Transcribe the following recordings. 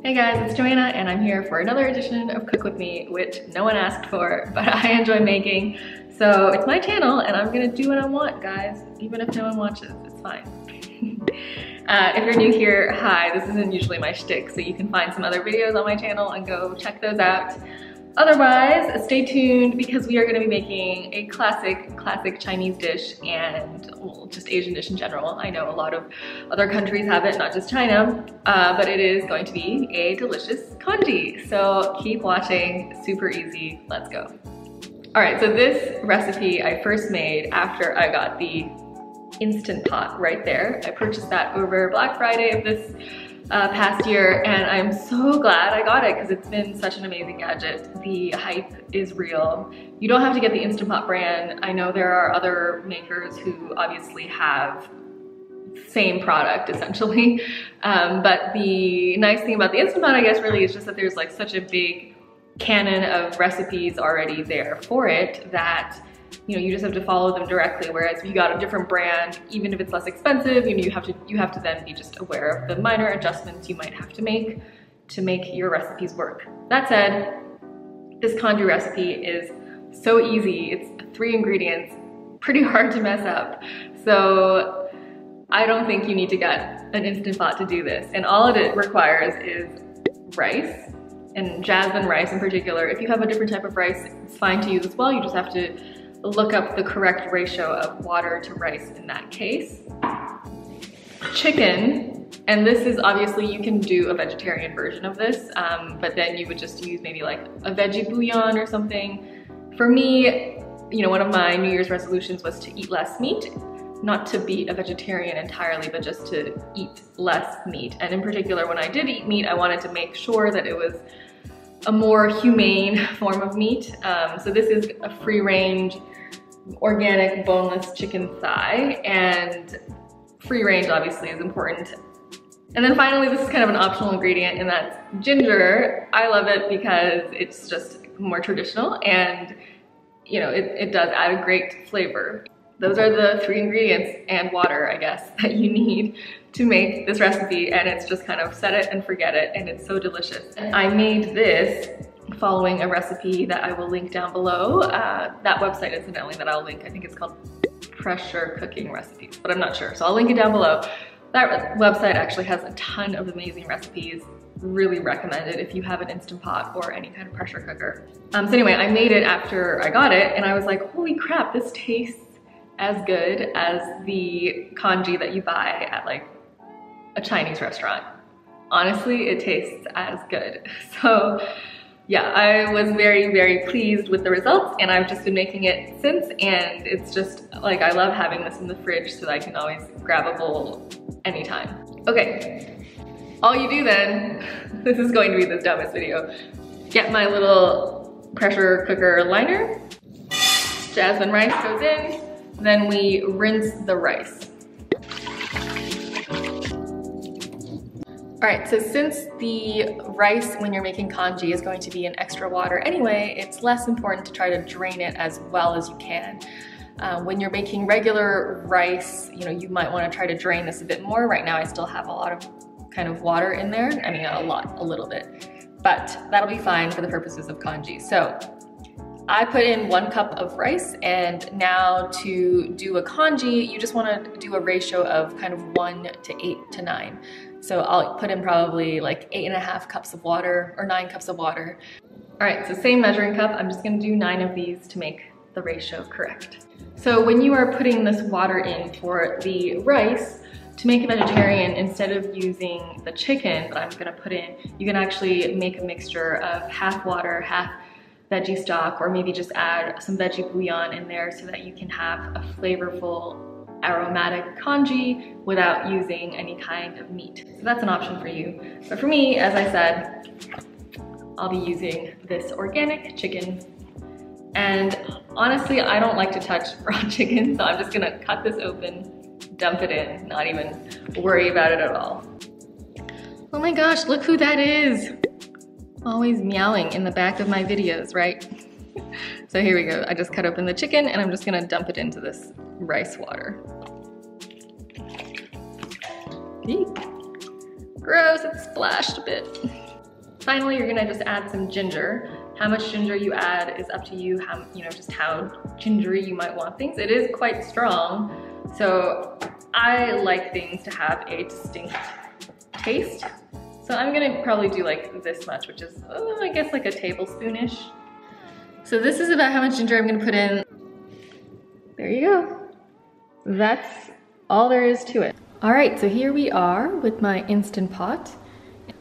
Hey guys, it's Joanna and I'm here for another edition of Cook With Me, which no one asked for, but I enjoy making. So it's my channel and I'm gonna do what I want, guys. Even if no one watches, it's fine. If you're new here, hi, this isn't usually my shtick, so you can find some other videos on my channel and go check those out. Otherwise, stay tuned because we are gonna be making a classic Chinese dish and well, just Asian dish in general. I know a lot of other countries have it, not just China, but it is going to be a delicious congee. So keep watching, super easy, let's go. All right, so this recipe I first made after I got the Instant Pot right there. I purchased that over Black Friday of this past year, and I'm so glad I got it because it's been such an amazing gadget. The hype is real. You don't have to get the Instant Pot brand. I know there are other makers who obviously have same product essentially, but the nice thing about the Instant Pot, I guess, really is just that there's like such a big canon of recipes already there for it that you just have to follow them directly, whereas if you got a different brand, even if it's less expensive, you have to then be just aware of the minor adjustments you might have to make your recipes work. That said, this congee recipe is so easy. It's 3 ingredients, pretty hard to mess up. So I don't think you need to get an Instant Pot to do this. And all it requires is rice, and jasmine rice in particular. If you have a different type of rice, it's fine to use as well. You just have to look up the correct ratio of water to rice in that case. Chicken, and this is obviously, you can do a vegetarian version of this, but then you would just use maybe like a veggie bouillon or something. For me, one of my New Year's resolutions was to eat less meat, not to be a vegetarian entirely, but just to eat less meat. And in particular, when I did eat meat, I wanted to make sure that it was a more humane form of meat. So this is a free-range, organic, boneless chicken thigh, and free range obviously is important. And then finally, this is kind of an optional ingredient, and that's ginger. I love it because it's just more traditional, and it does add a great flavor. Those are the 3 ingredients and water, I guess, that you need to make this recipe, and it's just kind of set it and forget it, and it's so delicious. I made this following a recipe that I will link down below. That website, incidentally, that I'll link, I think it's called Pressure Cooking Recipes, but I'm not sure, so I'll link it down below. That website actually has a ton of amazing recipes. Really recommend it if you have an Instant Pot or any kind of pressure cooker. So anyway, I made it after I got it, and I was like, holy crap, this tastes as good as the congee that you buy at like a Chinese restaurant. Honestly, it tastes as good. So yeah, I was very, very pleased with the results, and I've just been making it since, and it's just like, I love having this in the fridge so that I can always grab a bowl anytime. Okay, all you do then, this is going to be the dumbest video, get my little pressure cooker liner, jasmine rice goes in, then we rinse the rice. All right, so since the rice when you're making congee is going to be in extra water anyway, it's less important to try to drain it as well as you can. When you're making regular rice, you might want to try to drain this a bit more. Right now I still have a lot of kind of water in there. I mean, not a lot, a little bit, but that'll be fine for the purposes of congee. So I put in 1 cup of rice, and now to do a congee, you just want to do a ratio of kind of 1 to 8 to 9. So I'll put in probably like 8.5 cups of water or 9 cups of water. All right, so same measuring cup. I'm just gonna do 9 of these to make the ratio correct. So when you are putting this water in for the rice, to make a vegetarian, instead of using the chicken that I'm gonna put in, you can actually make a mixture of half water, half veggie stock, or maybe just add some veggie bouillon in there so that you can have a flavorful, aromatic congee without using any kind of meat. So that's an option for you. But for me, as I said, I'll be using this organic chicken. And honestly, I don't like to touch raw chicken, so I'm just gonna cut this open, dump it in, not even worry about it at all. Oh my gosh, look who that is. Always meowing in the back of my videos, right? So here we go. I just cut open the chicken and I'm just gonna dump it into this rice water. Eek. Gross, it splashed a bit. Finally, you're gonna just add some ginger. How much ginger you add is up to you, just how gingery you might want things. It is quite strong, so I like things to have a distinct taste. So I'm gonna probably do like this much, which is, I guess like a tablespoonish. So this is about how much ginger I'm gonna put in. There you go. That's all there is to it. All right, so here we are with my Instant Pot.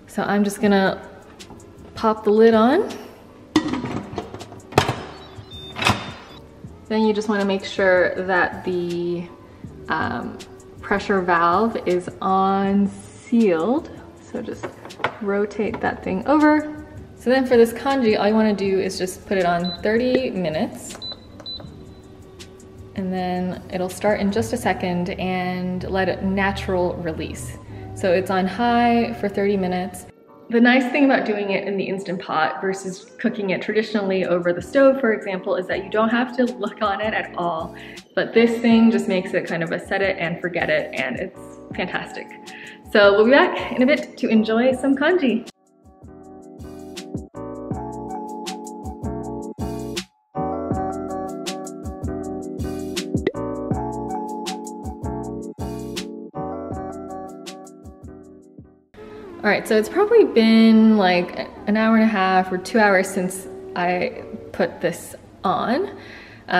So I'm just gonna pop the lid on. Then you just wanna make sure that the pressure valve is on sealed. So just rotate that thing over. So then for this congee, all you wanna do is just put it on 30 minutes. And then it'll start in just a second and let it natural release. So it's on high for 30 minutes. The nice thing about doing it in the Instant Pot versus cooking it traditionally over the stove, for example, is that you don't have to look on it at all. But this thing just makes it kind of a set it and forget it, and it's fantastic. So we'll be back in a bit to enjoy some congee. All right, so it's probably been like an hour and a half or 2 hours since I put this on.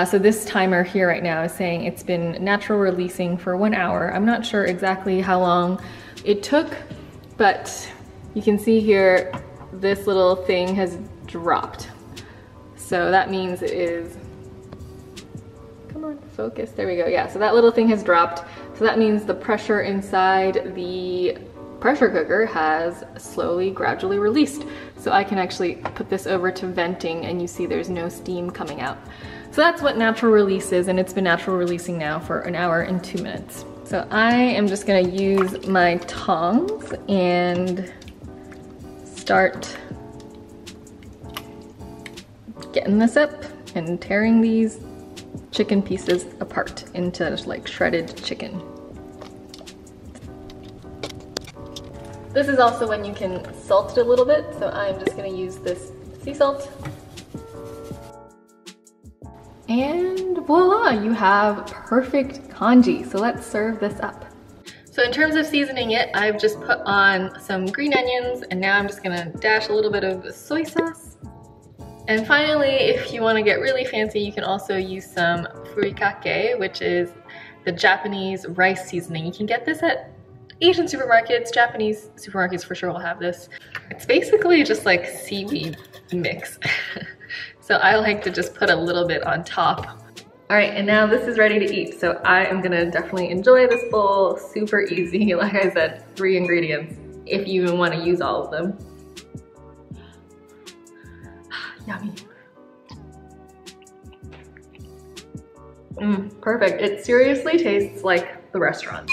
So this timer here right now is saying it's been natural releasing for 1 hour. I'm not sure exactly how long it took, but you can see here, this little thing has dropped. So that means it is, come on, focus, there we go. Yeah, so that little thing has dropped. So that means the pressure inside the pressure cooker has slowly, gradually released. So I can actually put this over to venting and you see there's no steam coming out. So that's what natural release is, and it's been natural releasing now for 1 hour and 2 minutes. So I am just gonna use my tongs and start getting this up and tearing these chicken pieces apart into like shredded chicken. This is also when you can salt it a little bit, so I'm just gonna use this sea salt. And voila, you have perfect congee. So let's serve this up. So in terms of seasoning it, I've just put on some green onions, and now I'm just gonna dash a little bit of soy sauce. And finally, if you wanna get really fancy, you can also use some furikake, which is the Japanese rice seasoning. You can get this at Asian supermarkets, Japanese supermarkets for sure will have this. It's basically just like seaweed mix. So I like to just put a little bit on top. All right, and now this is ready to eat. So I am gonna definitely enjoy this bowl. Super easy, like I said, 3 ingredients, if you even wanna use all of them. Yummy. Perfect. It seriously tastes like the restaurant.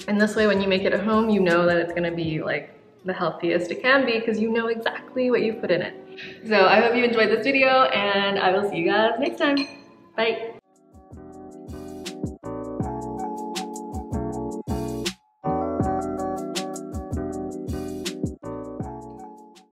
And this way, when you make it at home, you know that it's gonna be like the healthiest it can be because you know exactly what you put in it. So I hope you enjoyed this video, and I will see you guys next time. Bye.